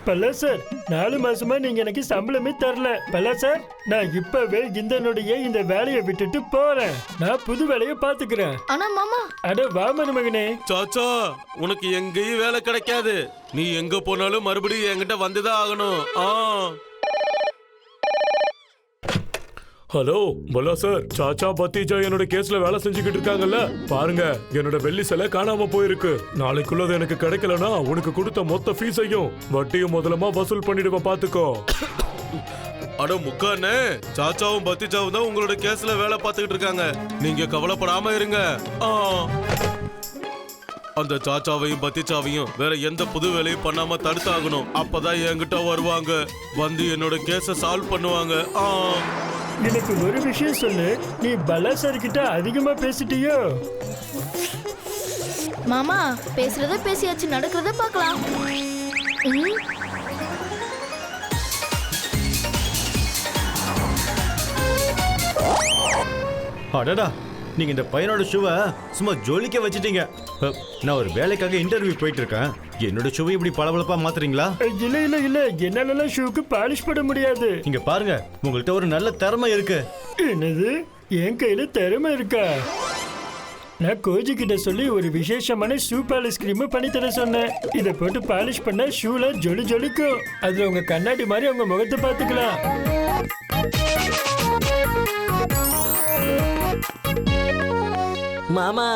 பல்லா sir 4 மாசமா நீங்க எனக்கு சம்பளமே தரல. பல்லா சார், நான் இப்பவே இந்த வேலையை விட்டுட்டு போறேன். நான் புது வேலையை பாத்துக்கிறேன். ஆனா மாமா, அட வா மருமகனே. சாச்சா, உனக்கு எங்கேயும் வேலை கிடைக்காது. நீ எங்க போனாலும் மறுபடியும் என்கிட்ட வந்துதான் ஆகணும். ஹலோ பல்லா சார், சாச்சா பத்திஜா என்னோட கேஸ்ல வேலை செஞ்சுக்கிட்டு இருக்காங்கல்ல. பாருங்க, என்னோட வெள்ளி சிலை காணாம போயிருக்கு. நாளைக்குள்ளது எனக்கு கிடைக்கலனா உனக்கு கொடுத்த மொத்த ஃபீஸையும் வட்டியும் முதலமா வசூல் பண்ணிடுவேன், பாத்துக்கோ. அட முக்கானே, சாச்சாவும் பத்திஜாவும் தான் உங்களோட கேஸ்ல வேலை பார்த்துக்கிட்டு இருக்காங்க. நீங்க கவலைப்படாம இருங்க. அந்த சாச்சாவையும் பத்திச்சாவையும் வேற எந்த புது வேலையும் பண்ணாம தடுத்தாகணும். அப்பதான் என்கிட்ட வருவாங்க, வந்து என்னோட கேஸ சால்வ் பண்ணுவாங்க. எனக்கு ஒரு விஷயம் சொல்லு, நீ பல்லா சார் கிட்ட அதிகமா பேசிட்டியோ? மாமா, பேசுறத பேசியாச்சு, நடக்கிறத பார்க்கலாம். அடடா, நீங்க இந்த பையனோட ஷூவை சும்மா ஜொலிக்க வச்சிட்டீங்க. நான் ஒரு வேலைக்காக இன்டர்வியூ போயிட்டு இருக்கேன். என்னோட ஷூவை இப்படி பளபளப்பா மாத்துறீங்களா? இல்ல, என்னால ஷூக்கு பாலிஷ் பண்ண முடியாது. இங்க பாருங்க, உங்கள்கிட்ட ஒரு நல்ல திறமை இருக்கு. என்னது? என் கையில திறமை இருக்கா? நான் கோஜி கிட்ட சொல்லி ஒரு விசேஷமான ஷூ பாலிஷ் கிரீம் பண்ணி தர சொன்னேன். இதை போட்டு பாலிஷ் பண்ண ஷூல ஜொலிக்கும். அதுல உங்க கண்ணாடி மாதிரி உங்க முகத்தை பாத்துக்கலாம். மாமா,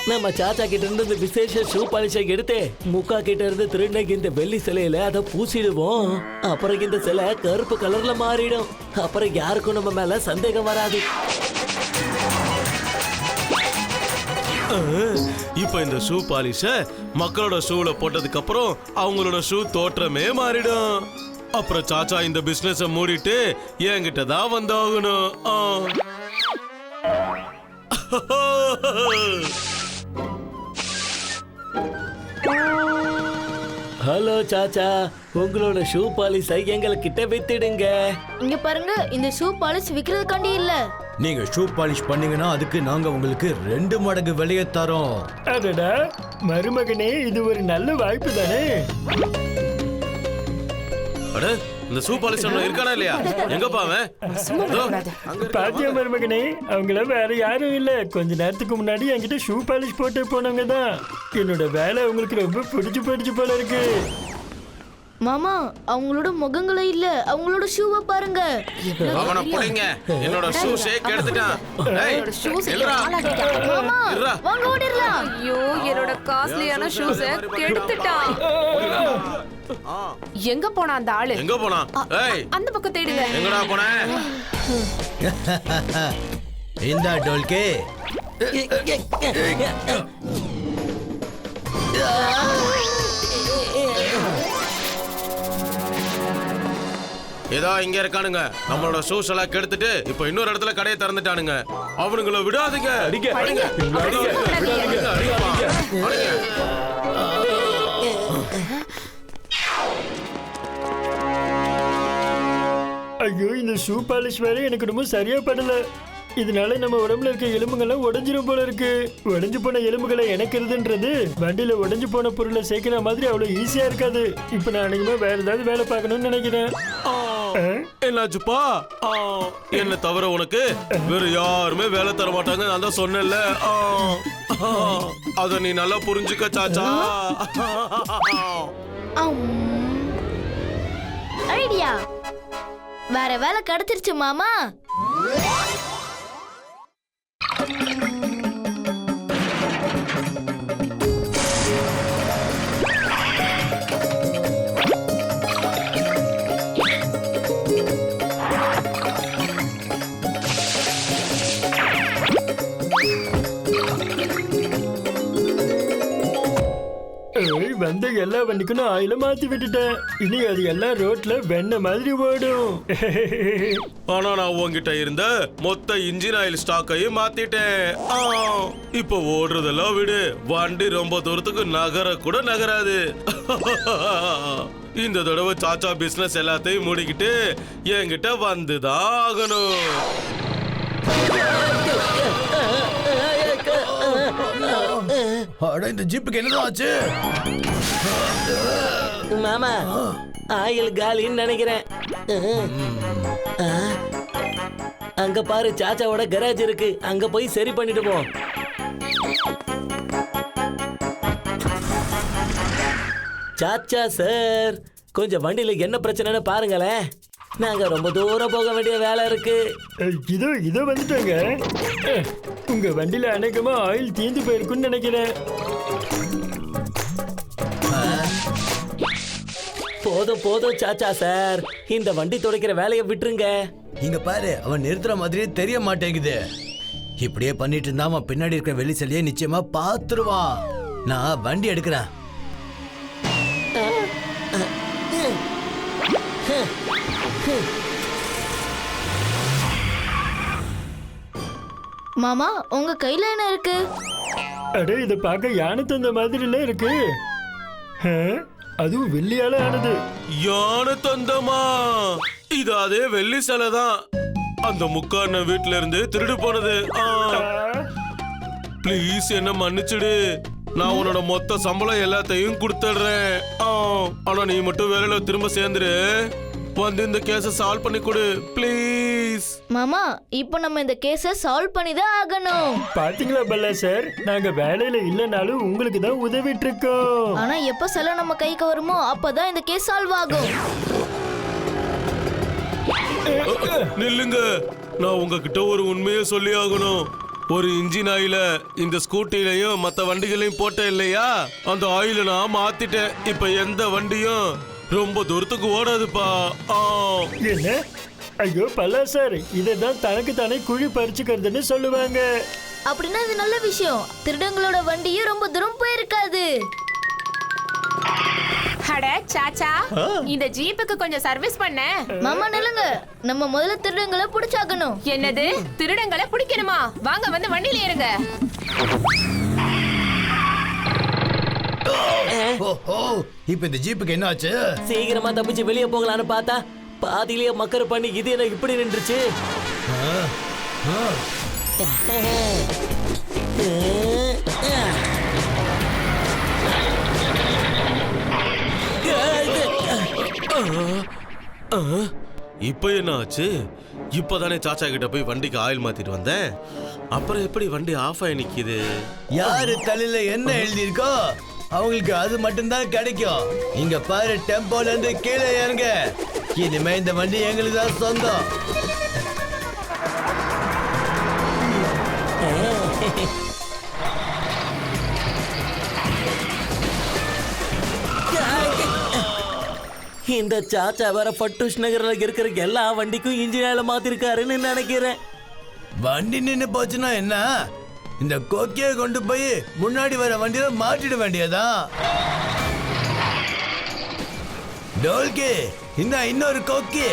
நம்ம சாச்சா கிட்ட இருந்து விசேஷ ஷூ பாலிஷை எடுத்து முக்கா கிட்ட இருந்து திருநை இந்த வெள்ளி சிலையில அதை பூசிடுவோம். அப்புறம் இந்த சிலை கருப்பு கலர்ல மாறிடும். அப்புறம் யாருக்கும் நம்ம மேல சந்தேகம் வராது. இப்ப இந்த ஷூ பாலிஷ மக்களோட ஷூல போட்டதுக்கு அப்புறம் அவங்களோட ஷூ தோற்றமே மாறிடும். அப்புறம் சாச்சா இந்த பிசினஸ் மூடிட்டு என்கிட்ட தான் வந்தாகணும். ஹலோ சாச்சா, உங்களோட ஷூ பாலிஷை எங்ககிட்ட வித்துடுங்க. இங்க பாருங்க, இந்த ஷூ பாலிஷ் விக்கிறதுக்காண்டி இல்ல. நீங்க ஷூ பாலிஷ் பண்ணீங்கன்னா அதுக்கு நாங்க உங்களுக்கு 2 மடங்கு விலையை தரோம். அடடா மருமகனே, இது ஒரு நல்ல வாய்ப்பு தானே. அட, இந்த ஷூ பாலிஷ் இருக்கானா இல்லையா? எங்கப்பா அவன்? பாத்தியா மருமகனே, அவங்கள வேற யாரும் இல்ல. கொஞ்ச நேரத்துக்கு முன்னாடி என்கிட்ட ஷூ பாலிஷ் போட்டு போனவங்க தான். என்னோட வேலை உங்களுக்கு ரொம்ப பிடிச்சு போல இருக்கு. மாமா, அவங்களோட முகங்களே இல்ல, அவங்களோட ஷூவை பாருங்க. அவன புடிங்க, என்னோட ஷூ ஷேக் எடுத்துட்டான். டேய், மாமா, வாங்க ஓடிரலாம். ஐயோ, என்னோட காஸ்ட்லியான ஷூஸை கெடுத்துட்டான். எங்க போனா அந்த ஆளு? எங்க போனா? ஏய், அந்த பக்கம் தேடுங்க. எங்கடா போன? இந்த டோல்கே. ஏதோ இங்க இருக்கானுங்க. நம்மளோட ஷூஸ் எல்லாம் கெடுத்துட்டு இப்ப இன்னொரு இடத்துல கடையை திறந்துட்டானுங்க. அவனுங்களை விடாதீங்க. ஐயோ, இந்த ஷூ பாலிஷ் வேற எனக்கு ரொம்ப சரியா படல. இதனால நம்ம உடம்புல இருக்க எலும்புகள்லாம் உடைஞ்சிரும் போல இருக்கு. உடைஞ்சு போன எலும்புகளை இணைக்கிறதுன்றது வண்டியில உடைஞ்சு போன பொருளை சேர்க்கிற மாதிரி அவ்வளவு ஈஸியா இருக்காது. இப்ப நான் அன்னைக்குமே வேற ஏதாவது வேலை பார்க்கணும்னு நினைக்கிறேன். என்னாச்சுப்பா? என்ன தவிர உனக்கு வேற யாருமே வேலை தர மாட்டாங்க, நான் தான் சொன்னேன்ல. அத நீ நல்லா புரிஞ்சுக்க சாச்சா. ஐடியா, வேற வேலை கிடைச்சிருச்சு மாமா. வந்த எல்லா வண்டிக்கும் நான் ஆயில மாத்தி விட்டுட்டேன். இனி அது எல்லாம் ரோட்ல வெண்ணெய் மாதிரி ஓடும். ஆனா நான் உங்ககிட்ட இருந்த மொத்த இன்ஜின் ஆயில் ஸ்டாக்கையும் மாத்திட்டேன். இப்ப ஓடுறதெல்லாம் விடு, வண்டி ரொம்ப தூரத்துக்கு நகர கூட நகராது. இந்த தடவை சாச்சா பிசினஸ் எல்லாத்தையும் மூடிக்கிட்டு என்கிட்ட வந்துதான் ஆகணும். இந்த ஜீப்புக்கு என்னதான் ஆச்சு? மாமா ஆயில் காலின்னு நினைக்கிறேன். ஆ, அங்க பாரு சாச்சாவோட கராஜ் இருக்கு, அங்க போய் சரி பண்ணிட்டு போ. சாச்சா சார், கொஞ்சம் வண்டியில என்ன பிரச்சனைன்னு பாருங்களேன். நாங்க ரொம்ப தூரம் போக வேண்டிய வேலை இருக்கு. இதோ இதோ வந்துட்டாங்க. உங்க வண்டியில அநேகமா ஆயில் தீந்து போயிருக்குன்னு நினைக்கிறேன். போதும் போதும் சாச்சா சார், இந்த வண்டி துடைக்கிற வேலையை விட்டுருங்க. இங்க பாரு, அவன் நிறுத்துற மாதிரியே தெரிய மாட்டேங்குது. இப்படியே பண்ணிட்டு இருந்தா அவன் பின்னாடி இருக்கிற வெள்ளி சிலையை நிச்சயமா பாத்துருவான். நான் வண்டி எடுக்கிறேன். மாமா உங்க கையில என்ன இருக்கு? அடே, இதை பார்க்க யானை தந்த மாதிரில இருக்கு. அதுவும் வெள்ளியால ஆனது. யானை தந்தமா? இது அதே வெள்ளி சிலை தான். அந்த முக்கான வீட்டுல இருந்து திருடு போனது. ப்ளீஸ் என்ன மன்னிச்சிடு. நான் உன்னோட மொத்த சம்பளம் எல்லாத்தையும் கொடுத்துடுறேன். ஆனா நீ மட்டும் வேலையில திரும்ப சேர்ந்துரு. வந்து இந்த கேஸ சால்வ் பண்ணி கொடு ப்ளீஸ். மாமா இப்போ நம்ம இந்த கேஸை சால்வ் பண்ணி தான் ஆகணும். பாத்தீங்களா பல்லா சார், நாங்க வேலையில இல்லனாலும் உங்களுக்கு தான் உதவிட்டு இருக்கோம். ஆனா எப்ப செலவு நம்ம கைக்கு வருமோ அப்பதான் இந்த கேஸ் சால்வ் ஆகும். நில்லுங்க, நான் உங்ககிட்ட ஒரு உண்மையை சொல்லி ஆகணும். ஒரு இன்ஜின் ஆயில இந்த ஸ்கூட்டிலையும் மத்த வண்டிகளையும் போட்டேன் இல்லையா, அந்த ஆயில நான் மாத்திட்டேன். இப்ப எந்த வண்டியும் ரொம்ப தூரத்துக்கு ஓடாதுப்பா. என்ன? ஐயோ பல்லா சார், இதான் தனக்கு தானே குழி பறிச்சுக்கிறதுன்னு சொல்லுவாங்க. அப்படின்னா இது நல்ல விஷயம். திருடங்களோட வண்டியும் ரொம்ப தூரம் போயிருக்காது. அட சாச்சா, இந்த ஜீப்புக்கு கொஞ்சம் சர்வீஸ் பண்ண. மாமா நில்லுங்க, நம்ம முதல்ல திருடங்களை புடிச்சாகணும். என்னது, திருடங்களை பிடிக்கணுமா? வாங்க வந்து வண்டியில ஏறுங்க. இப்ப இந்த ஜீப்புக்கு என்ன ஆச்சு? சீக்கிரமா தப்பிச்சு வெளியே போகலான்னு பார்த்தா பாதியிலேயே மக்கர் பண்ணி இது என்ன இப்படி நின்றுச்சு. இப்ப என்ன ஆச்சு? இப்பதானே சாச்சா கிட்ட போய் வண்டிக்கு ஆயில் மாத்திட்டு வந்தேன். அப்புறம் எப்படி வண்டி ஆஃப் ஆகி நிக்குது? யாரு தலையில என்ன எழுதியிருக்கோ அவங்களுக்கு அது மட்டும்தான் கிடைக்கும். இங்க பாரு, டெம்போல இருந்து கீழே இறங்க. இனிமே இந்த வண்டி எங்களுக்கு தான் சொந்தம். இந்த சாச்சா வேற பட்டுஷ் நகர்ல இருக்கிற எல்லா வண்டிக்கும் இன்ஜினால மாத்திருக்காருன்னு நினைக்கிறேன். வண்டி நின்னு போச்சுன்னா என்ன? இந்த கொக்கியை கொண்டு போய் முன்னாடி வர வண்டியில மாட்டிட வேண்டியதா? டோல்கி, இன்னொரு கொக்கி.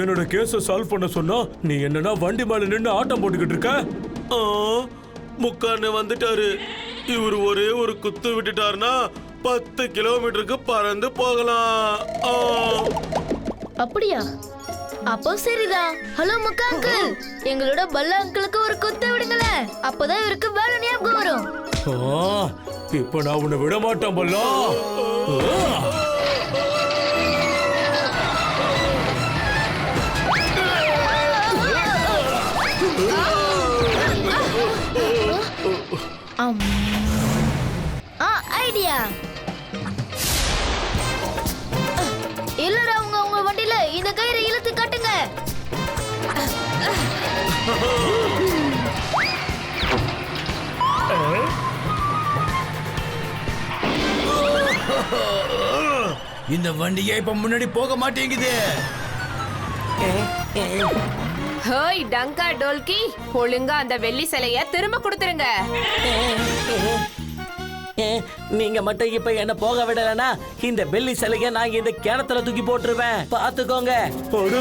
என்னோட கேஸ சால்வ் பண்ண சொன்னா நீ என்னன்னா வண்டி மேல நின்னு ஆட்டம் போட்டுக்கிட்டு இருக்க. முக்கான்னு வந்துட்டாரு. இவர் ஒரே ஒரு குத்து விட்டுட்டாருன்னா 10 கிலோமீட்டருக்கு பறந்து போகலாம். அப்படியா? அப்போ சரிதான். ஹலோ முக்கா அங்கிள், எங்களோட பல்லா அங்கிளுக்கு ஒரு குத்து விடுங்களேன். அப்பதான் இவருக்கு வேலை ஞாபகம் வரும். இப்ப நான் உன்னை விட மாட்டேன் பல்லா. ஐடியா. எல்லாரும் அவங்க வண்டியில இந்த கயிறை இழுத்து கட்டுங்க. இந்த வண்டியே இப்ப முன்னாடி போக மாட்டேங்குது. ஹேய் டங்கா டோல்கி, ஒழுங்கா அந்த வெள்ளி சிலைய திரும்ப கொடுத்துருங்க. நீங்க மட்டும் இப்ப என்ன போக விடலனா இந்த வெள்ளி சிலைய நான் இந்த கிணத்துல தூக்கி போட்டுருவேன். பாத்துக்கோங்க. அட,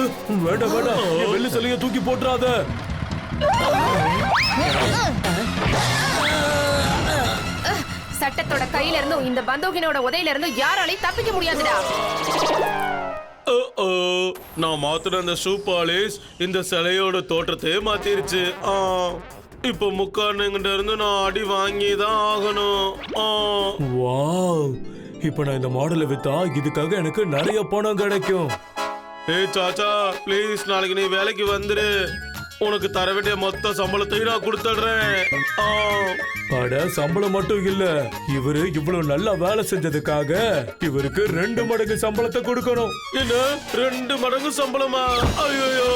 வேண்டாம் வேண்டாம், என் வெள்ளி சிலையை தூக்கி போட்டுறாத. சட்டத்தோட கையில இருந்தும் இந்த பந்தோகினோட உதையில இருந்தும் யாராலையும் தப்பிக்க முடியாதுடா. நான் மாத்தின அந்த ஷூ பாலிஷ் இந்த சிலையோட தோற்றத்தையே மாத்திருச்சு. இப்போ முக்கானுங்கிட்ட இருந்து நான் அடி வாங்கி தான் ஆகணும். வாவ், இப்ப நான் இந்த மாடலை வித்தா இதுக்காக எனக்கு நிறைய பணம் கிடைக்கும். ஏய் சாச்சா, ப்ளீஸ் நாளைக்கு நீ வேலைக்கு வந்துரு. உனக்கு தர வேண்டிய மொத்த சம்பளத்தையும் நான் கொடுத்துடுறேன். அட, சம்பளம் மட்டும் இல்ல, இவரு இவ்வளவு நல்லா வேலை செஞ்சதுக்காக இவருக்கு 2 மடங்கு சம்பளத்தை கொடுக்கணும். என்ன 2 மடங்கு சம்பளமா? ஐயோ